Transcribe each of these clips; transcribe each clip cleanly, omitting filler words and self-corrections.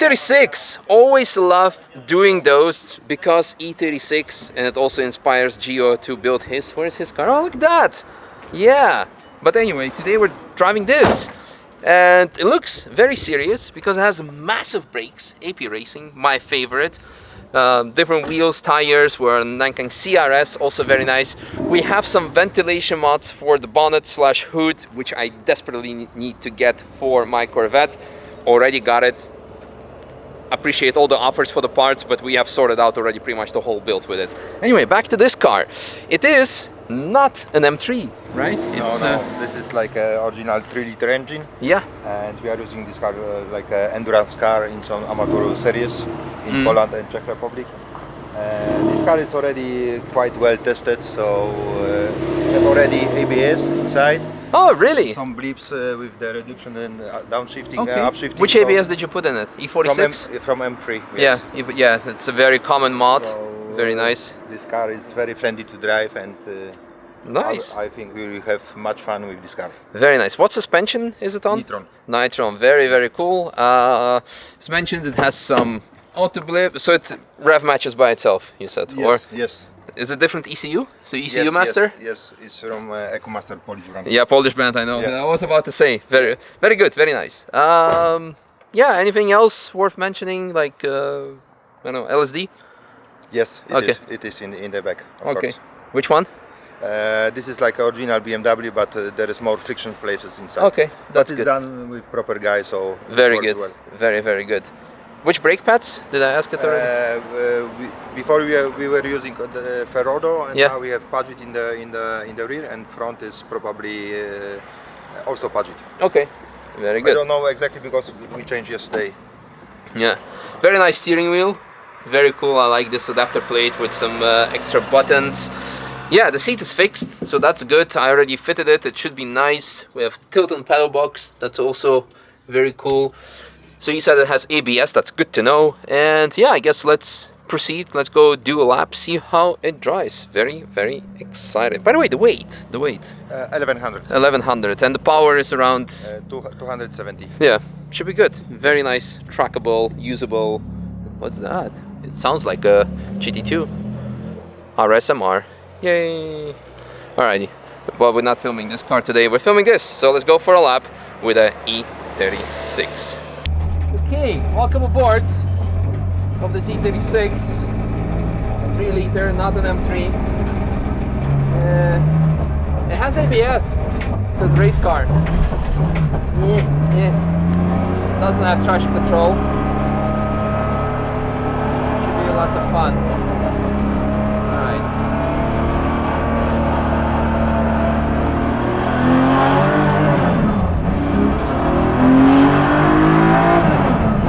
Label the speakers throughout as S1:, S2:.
S1: E36, always love doing those because E36, and it also inspires Gio to build his, where's his car? Oh, look at that! Yeah, but anyway, today we're driving this. And it looks very serious because it has massive brakes, AP Racing, my favorite. Different wheels, tires, we're on Nankang CRS, also very nice. We have some ventilation mods for the bonnet slash hood, which I desperately need to get for my Corvette. Already got it. Appreciate all the offers for the parts, but we have sorted out already pretty much the whole build with it. Anyway, back to this car. It is not an M3, right?
S2: No, this is like an original 3-liter engine.
S1: Yeah.
S2: And we are using this car like an endurance car in some amateur series in Poland and Czech Republic. This car is already quite well tested, so we have already ABS inside.
S1: Oh, really?
S2: Some blips with the reduction and downshifting,
S1: okay.
S2: upshifting.
S1: Which ABS did you put in it? E36?
S2: From M3, yes.
S1: Yeah, it's a very common mod. So, very nice.
S2: This car is very friendly to drive, and
S1: nice.
S2: I think we will have much fun with this car.
S1: Very nice. What suspension is it on?
S2: Nitron.
S1: Nitron, very, very cool. As mentioned, it has some auto blip, so it rev matches by itself, you said?
S2: Yes,
S1: or
S2: yes.
S1: Is it different ECU? So ECU master?
S2: Yes, it's from EcoMaster Polish brand.
S1: Yeah, Polish brand, I know. Yeah. I was about to say, very good, very nice. Yeah, anything else worth mentioning, like, I don't know, LSD?
S2: Yes, it is in the back, of course.
S1: Which one?
S2: This is like original BMW, but there is more friction places inside.
S1: Okay, that's good.
S2: It's done with proper guy, so
S1: very good,
S2: well.
S1: Very, very good. Which brake pads? Did I ask it already?
S2: Before we were using the Ferrodo, and now we have Paget in the rear, and front is probably also Paget.
S1: Okay, very good.
S2: I don't know exactly because we changed yesterday.
S1: Yeah, very nice steering wheel. Very cool. I like this adapter plate with some extra buttons. Yeah, the seat is fixed, so that's good. I already fitted it. It should be nice. We have tilt and pedal box. That's also very cool. So you said it has ABS, that's good to know. And yeah, I guess let's proceed. Let's go do a lap, see how it drives. Very, very excited. By the way, the weight.
S2: 1100.
S1: 1100, and the power is around
S2: 270.
S1: Yeah, should be good. Very nice, trackable, usable. What's that? It sounds like a GT2 RSMR. Yay! Alrighty. Well, we're not filming this car today. We're filming this, so let's go for a lap with a E36. Okay, welcome aboard of the E36 3-liter, not an M3. It has ABS, it's a race car. Doesn't have traction control. Should be lots of fun. Alright.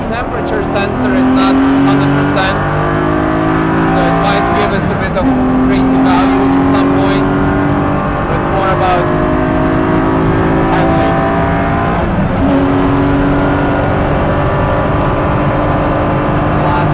S1: Temperature sensor is not 100%, so it might give us a bit of crazy values at some point, but it's more about handling. Flat.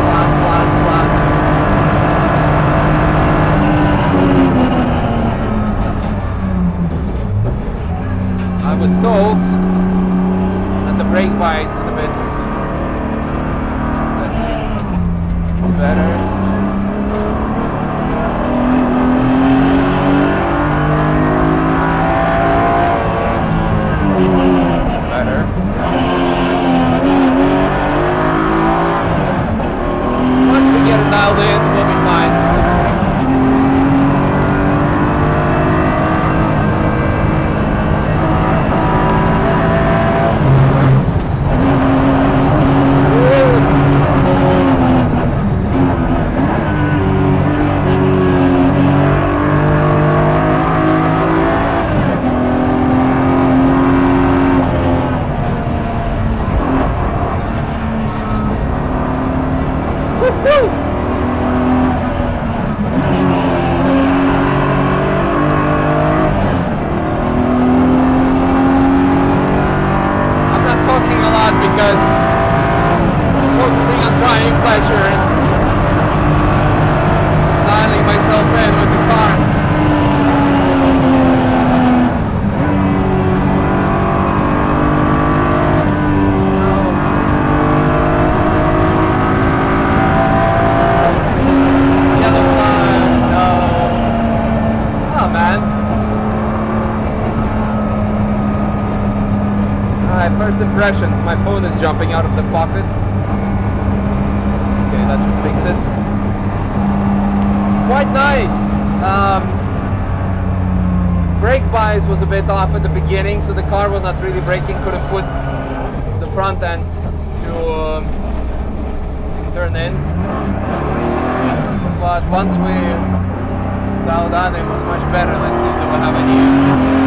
S1: impressions. My phone is jumping out of the pockets. Okay, that should fix it. Quite nice. Brake bias was a bit off at the beginning, so the car was not really braking. Couldn't put the front end to turn in. But once we dialed that, it was much better. Let's see if we'll have any.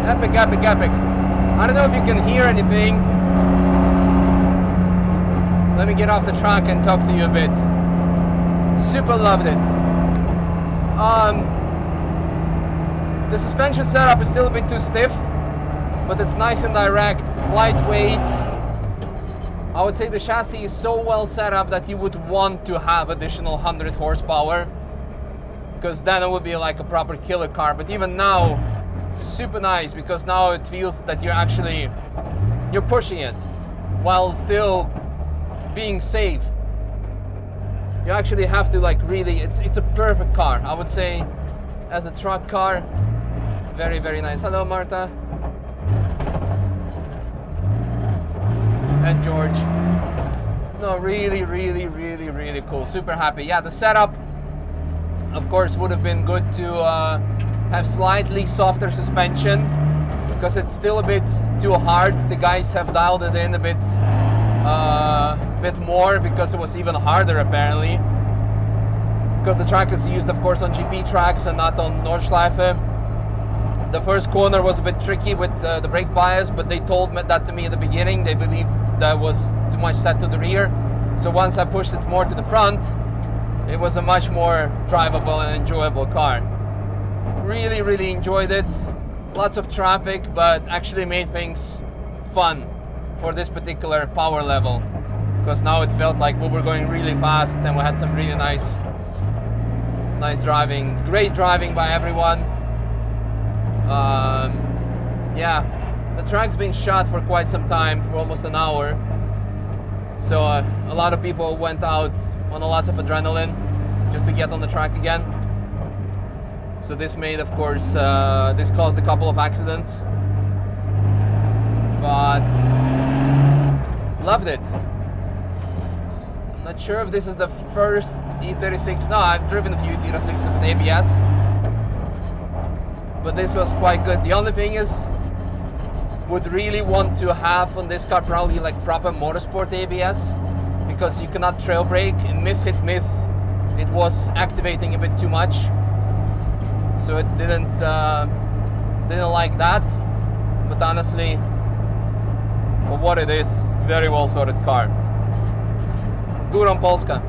S1: Epic, epic, epic. I don't know if you can hear anything. Let me get off the track and talk to you a bit. Super loved it. The suspension setup is still a bit too stiff, but it's nice and direct, lightweight. I would say the chassis is so well set up that you would want to have additional 100 horsepower, because then it would be like a proper killer car. But even now, super nice, because now it feels that you're pushing it while still being safe. You actually have to like really, it's a perfect car. I would say as a truck car, very, very nice. Hello, Marta. And George. No, really, really, really, really cool. Super happy. Yeah, the setup, of course, would have been good to have slightly softer suspension, because it's still a bit too hard. The guys have dialed it in a bit more, because it was even harder apparently, because the track is used, of course, on GP tracks and not on Nordschleife. The first corner was a bit tricky with the brake bias, but they told me that to me at the beginning. They believed that was too much set to the rear. So once I pushed it more to the front, it was a much more drivable and enjoyable car. Really, really enjoyed it. Lots of traffic, but actually made things fun for this particular power level, because now it felt like we were going really fast and we had some really nice driving. Great driving by everyone. Yeah, the track's been shot for quite some time, for almost an hour. So a lot of people went out on a lot of adrenaline just to get on the track again. So this made, of course, this caused a couple of accidents, but loved it. I'm not sure if this is the first E36. No, I've driven a few E36s with ABS, but this was quite good. The only thing is, would really want to have on this car probably like proper motorsport ABS, because you cannot trail brake and hit miss. It was activating a bit too much, so it didn't like that. But honestly, for what it is, very well sorted car. Góra Polska.